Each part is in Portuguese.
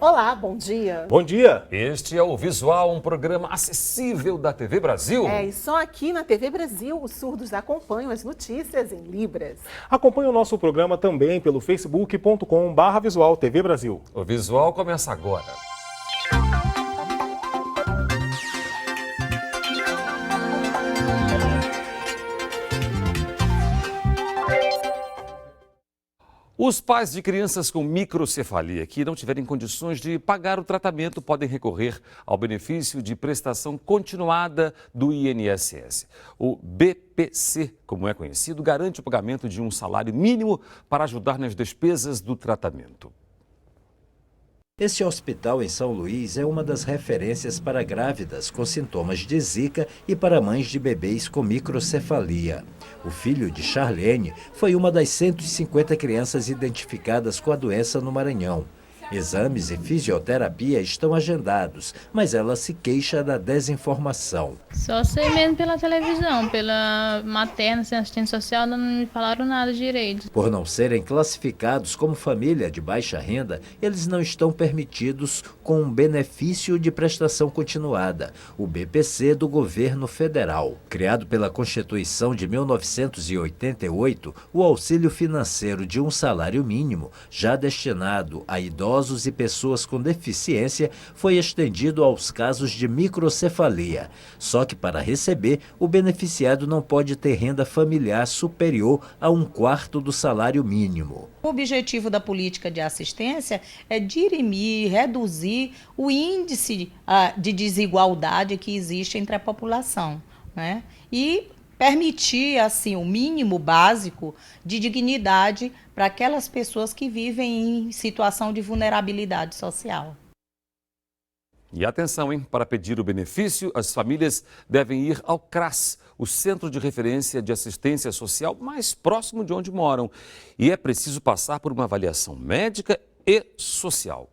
Olá, bom dia. Bom dia. Este é o Visual, um programa acessível da TV Brasil. E só aqui na TV Brasil os surdos acompanham as notícias em Libras. Acompanhe o nosso programa também pelo facebook.com/visual TV Brasil. O Visual começa agora. Os pais de crianças com microcefalia que não tiverem condições de pagar o tratamento podem recorrer ao benefício de prestação continuada do INSS. O BPC, como é conhecido, garante o pagamento de um salário mínimo para ajudar nas despesas do tratamento. Este hospital em São Luís é uma das referências para grávidas com sintomas de Zika e para mães de bebês com microcefalia. O filho de Charlene foi uma das 150 crianças identificadas com a doença no Maranhão. Exames e fisioterapia estão agendados, mas ela se queixa da desinformação. Só sei mesmo pela televisão, pela materna, sem assistente social, não me falaram nada direito. Por não serem classificados como família de baixa renda, eles não estão permitidos com um benefício de prestação continuada, o BPC do governo federal. Criado pela Constituição de 1988, o auxílio financeiro de um salário mínimo, já destinado a idosos e pessoas com deficiência, foi estendido aos casos de microcefalia. Só que para receber, o beneficiado não pode ter renda familiar superior a 1/4 do salário mínimo. O objetivo da política de assistência é dirimir, reduzir o índice de desigualdade que existe entre a população, né? E permitir, assim, o mínimo básico de dignidade para aquelas pessoas que vivem em situação de vulnerabilidade social. E atenção, hein? Para pedir o benefício, as famílias devem ir ao CRAS, o Centro de Referência de Assistência Social mais próximo de onde moram. E é preciso passar por uma avaliação médica e social.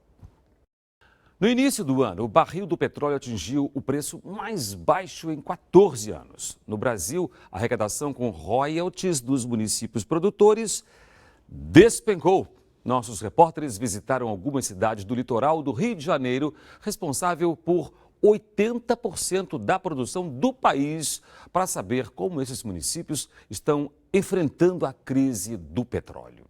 No início do ano, o barril do petróleo atingiu o preço mais baixo em 14 anos. No Brasil, a arrecadação com royalties dos municípios produtores despencou. Nossos repórteres visitaram algumas cidades do litoral do Rio de Janeiro, responsável por 80% da produção do país, para saber como esses municípios estão enfrentando a crise do petróleo.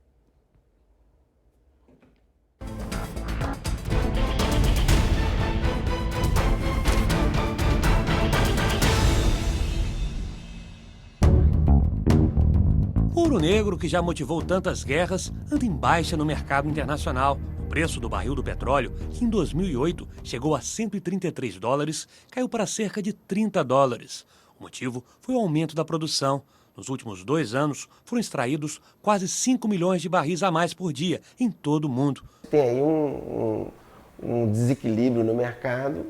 Ouro negro, que já motivou tantas guerras, anda em baixa no mercado internacional. O preço do barril do petróleo, que em 2008 chegou a $133, caiu para cerca de $30. O motivo foi o aumento da produção. Nos últimos 2 anos, foram extraídos quase 5 milhões de barris a mais por dia em todo o mundo. Tem aí um desequilíbrio no mercado,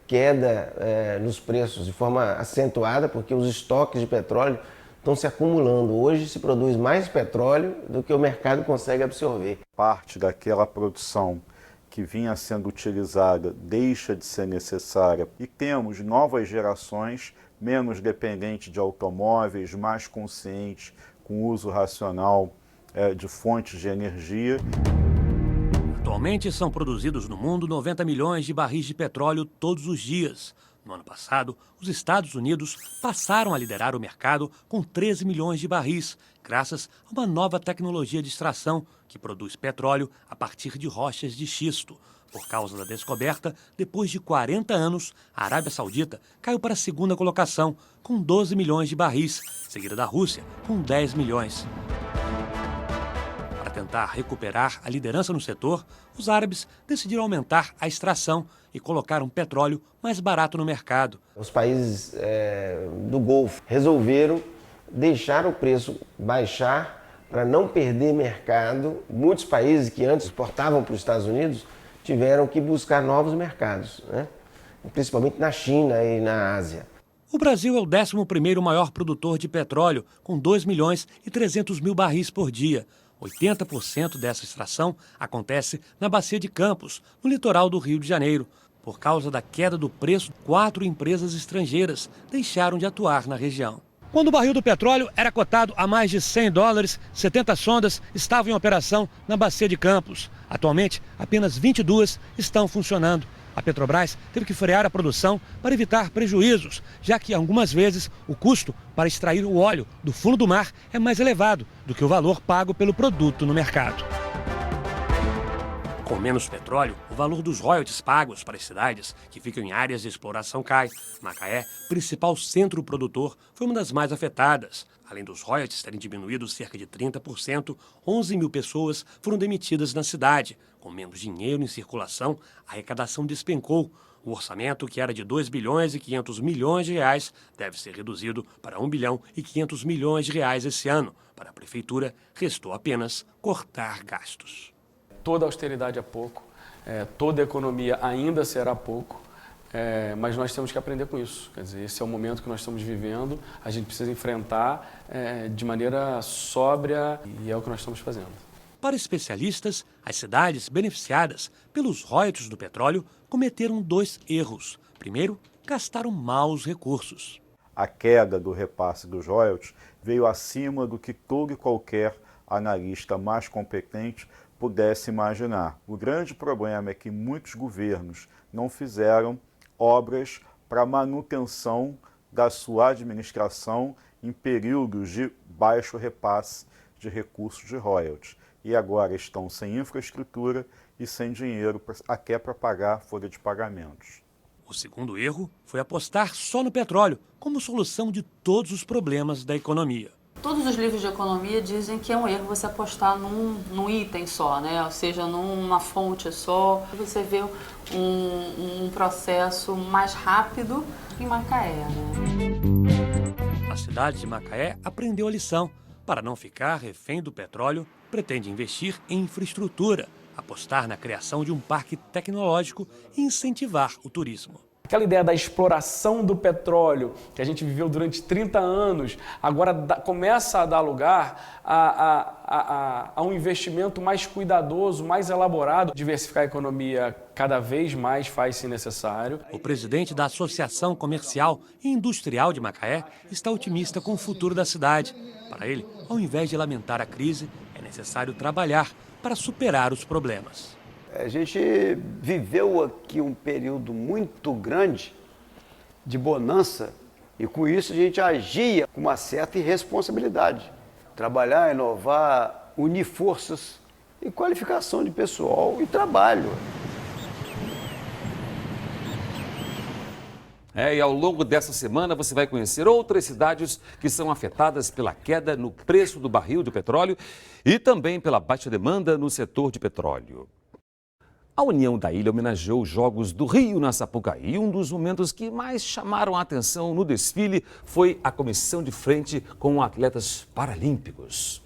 queda nos preços de forma acentuada, porque os estoques de petróleo estão se acumulando. Hoje se produz mais petróleo do que o mercado consegue absorver. Parte daquela produção que vinha sendo utilizada deixa de ser necessária e temos novas gerações menos dependentes de automóveis, mais conscientes com o uso racional de fontes de energia. Atualmente são produzidos no mundo 90 milhões de barris de petróleo todos os dias. No ano passado, os Estados Unidos passaram a liderar o mercado com 13 milhões de barris, graças a uma nova tecnologia de extração que produz petróleo a partir de rochas de xisto. Por causa da descoberta, depois de 40 anos, a Arábia Saudita caiu para a segunda colocação, com 12 milhões de barris, seguida da Rússia, com 10 milhões. Para tentar recuperar a liderança no setor, os árabes decidiram aumentar a extração e colocaram petróleo mais barato no mercado. Os países do Golfo resolveram deixar o preço baixar para não perder mercado. Muitos países que antes exportavam para os Estados Unidos tiveram que buscar novos mercados, né? Principalmente na China e na Ásia. O Brasil é o 11º maior produtor de petróleo, com 2 milhões e 300 mil barris por dia. 80% dessa extração acontece na Bacia de Campos, no litoral do Rio de Janeiro. Por causa da queda do preço, 4 empresas estrangeiras deixaram de atuar na região. Quando o barril do petróleo era cotado a mais de $100, 70 sondas estavam em operação na Bacia de Campos. Atualmente, apenas 22 estão funcionando. A Petrobras teve que frear a produção para evitar prejuízos, já que algumas vezes o custo para extrair o óleo do fundo do mar é mais elevado do que o valor pago pelo produto no mercado. Com menos petróleo, o valor dos royalties pagos para as cidades que ficam em áreas de exploração cai. Macaé, principal centro produtor, foi uma das mais afetadas. Além dos royalties terem diminuído cerca de 30%, 11 mil pessoas foram demitidas na cidade. Com menos dinheiro em circulação, a arrecadação despencou. O orçamento, que era de 2 bilhões e 500 milhões de reais, deve ser reduzido para 1 bilhão e 500 milhões de reais esse ano. Para a prefeitura, restou apenas cortar gastos. Toda austeridade é pouco, toda economia ainda será pouco, mas nós temos que aprender com isso. Quer dizer, esse é o momento que nós estamos vivendo, a gente precisa enfrentar de maneira sóbria e é o que nós estamos fazendo. Para especialistas, as cidades beneficiadas pelos royalties do petróleo cometeram 2 erros. Primeiro, gastaram mal os recursos. A queda do repasse dos royalties veio acima do que todo e qualquer analista mais competente pudesse imaginar. O grande problema é que muitos governos não fizeram obras para manutenção da sua administração em períodos de baixo repasse de recursos de royalties. E agora estão sem infraestrutura e sem dinheiro até para pagar a folha de pagamentos. O segundo erro foi apostar só no petróleo como solução de todos os problemas da economia. Todos os livros de economia dizem que é um erro você apostar num item só, né? Ou seja, numa fonte só. Você vê um processo mais rápido em Macaé, né? A cidade de Macaé aprendeu a lição. Para não ficar refém do petróleo, pretende investir em infraestrutura, apostar na criação de um parque tecnológico e incentivar o turismo. Aquela ideia da exploração do petróleo que a gente viveu durante 30 anos, agora começa a dar lugar a um investimento mais cuidadoso, mais elaborado. Diversificar a economia cada vez mais faz-se necessário. O presidente da Associação Comercial e Industrial de Macaé está otimista com o futuro da cidade. Para ele, ao invés de lamentar a crise, é necessário trabalhar para superar os problemas. A gente viveu aqui um período muito grande de bonança e com isso a gente agia com uma certa irresponsabilidade. Trabalhar, inovar, unir forças e qualificação de pessoal e trabalho. E ao longo dessa semana você vai conhecer outras cidades que são afetadas pela queda no preço do barril de petróleo e também pela baixa demanda no setor de petróleo. A União da Ilha homenageou os Jogos do Rio na Sapucaí. Um dos momentos que mais chamaram a atenção no desfile foi a comissão de frente com atletas paralímpicos.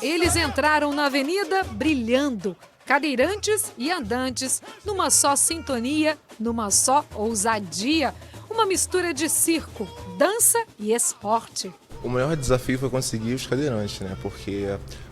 Eles entraram na avenida brilhando, cadeirantes e andantes, numa só sintonia, numa só ousadia. Uma mistura de circo, dança e esporte. O maior desafio foi conseguir os cadeirantes, né? Porque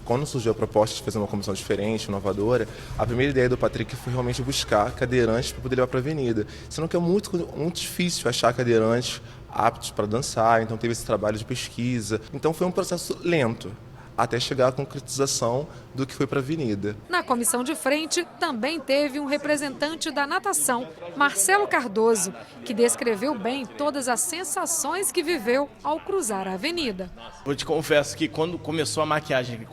quando surgiu a proposta de fazer uma comissão diferente, inovadora, a primeira ideia do Patrick foi realmente buscar cadeirantes para poder levar para a avenida. Sendo que é muito difícil achar cadeirantes aptos para dançar, então teve esse trabalho de pesquisa. Então foi um processo lento, até chegar à concretização do que foi para a avenida. Na comissão de frente também teve um representante da natação, Marcelo Cardoso, que descreveu bem todas as sensações que viveu ao cruzar a avenida. Eu te confesso que quando começou a maquiagem,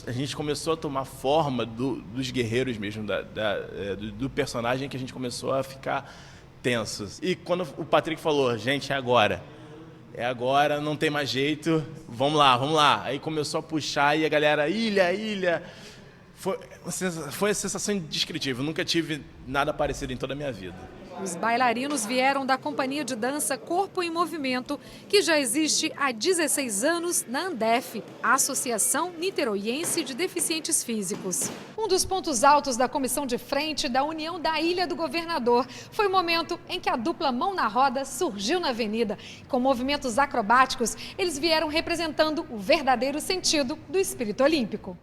a gente começou a tomar forma dos guerreiros mesmo, do personagem, que a gente começou a ficar tensos. E quando o Patrick falou, gente, é agora, não tem mais jeito, vamos lá. Aí começou a puxar e a galera, ilha. Foi uma sensação indescritível, nunca tive nada parecido em toda a minha vida. Os bailarinos vieram da companhia de dança Corpo em Movimento, que já existe há 16 anos na Andef, a Associação Niteroiense de Deficientes Físicos. Um dos pontos altos da comissão de frente da União da Ilha do Governador foi o momento em que a dupla Mão na Roda surgiu na avenida. Com movimentos acrobáticos, eles vieram representando o verdadeiro sentido do espírito olímpico.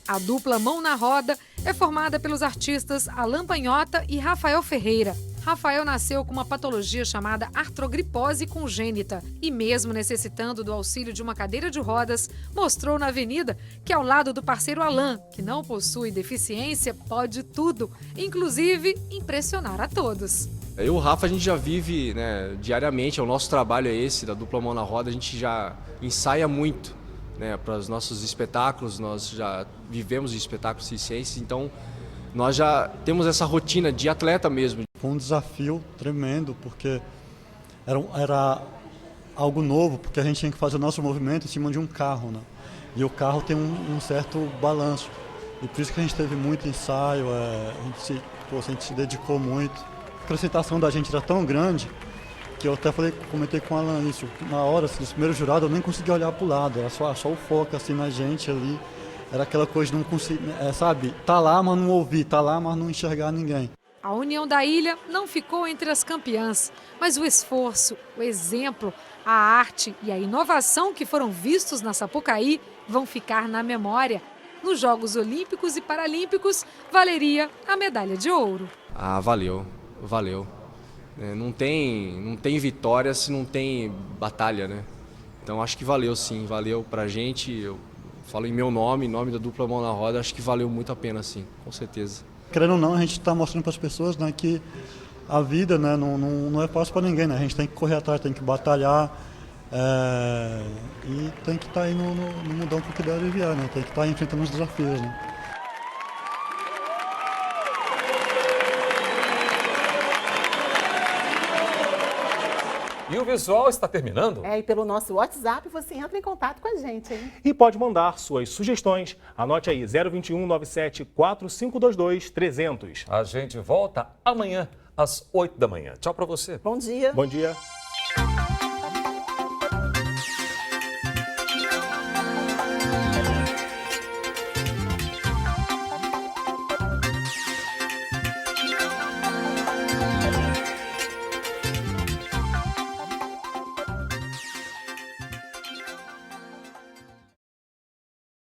A dupla Mão na Roda é formada pelos artistas Alan Panhota e Rafael Ferreira. Rafael nasceu com uma patologia chamada artrogripose congênita e, mesmo necessitando do auxílio de uma cadeira de rodas, mostrou na avenida que, ao lado do parceiro Alan, que não possui deficiência, pode tudo, inclusive impressionar a todos. Eu e o Rafa, a gente já vive, né, diariamente, o nosso trabalho é esse, da dupla mão na roda, a gente já ensaia muito, né, para os nossos espetáculos, nós já vivemos de espetáculos circenses, então nós já temos essa rotina de atleta mesmo. Foi um desafio tremendo, porque era algo novo, porque a gente tinha que fazer o nosso movimento em cima de um carro, né? E o carro tem um certo balanço, e por isso que a gente teve muito ensaio, a gente se dedicou muito. A acrescentação da gente era tão grande que eu até comentei com o Alan isso. Na hora, assim, nos primeiros jurados, eu nem conseguia olhar para o lado, era só o foco assim, na gente ali. Era aquela coisa de não conseguir, sabe? Tá lá, mas não ouvir, tá lá, mas não enxergar ninguém. A União da Ilha não ficou entre as campeãs, mas o esforço, o exemplo, a arte e a inovação que foram vistos na Sapucaí vão ficar na memória. Nos Jogos Olímpicos e Paralímpicos, valeria a medalha de ouro. Ah, valeu. Não tem vitória se não tem batalha, né? Então acho que valeu sim, valeu pra gente, eu falo em meu nome, em nome da dupla mão na roda, acho que valeu muito a pena sim, com certeza. Querendo ou não, a gente está mostrando para as pessoas, né, que a vida, né, não é fácil para ninguém, né? A gente tem que correr atrás, tem que batalhar e tem que estar aí no mundão que deve enviar, né? Tem que estar enfrentando os desafios, né? E o visual está terminando? E pelo nosso WhatsApp você entra em contato com a gente, hein? E pode mandar suas sugestões. Anote aí, 021 97 4522 300. A gente volta amanhã, às 8 da manhã. Tchau para você. Bom dia. Bom dia.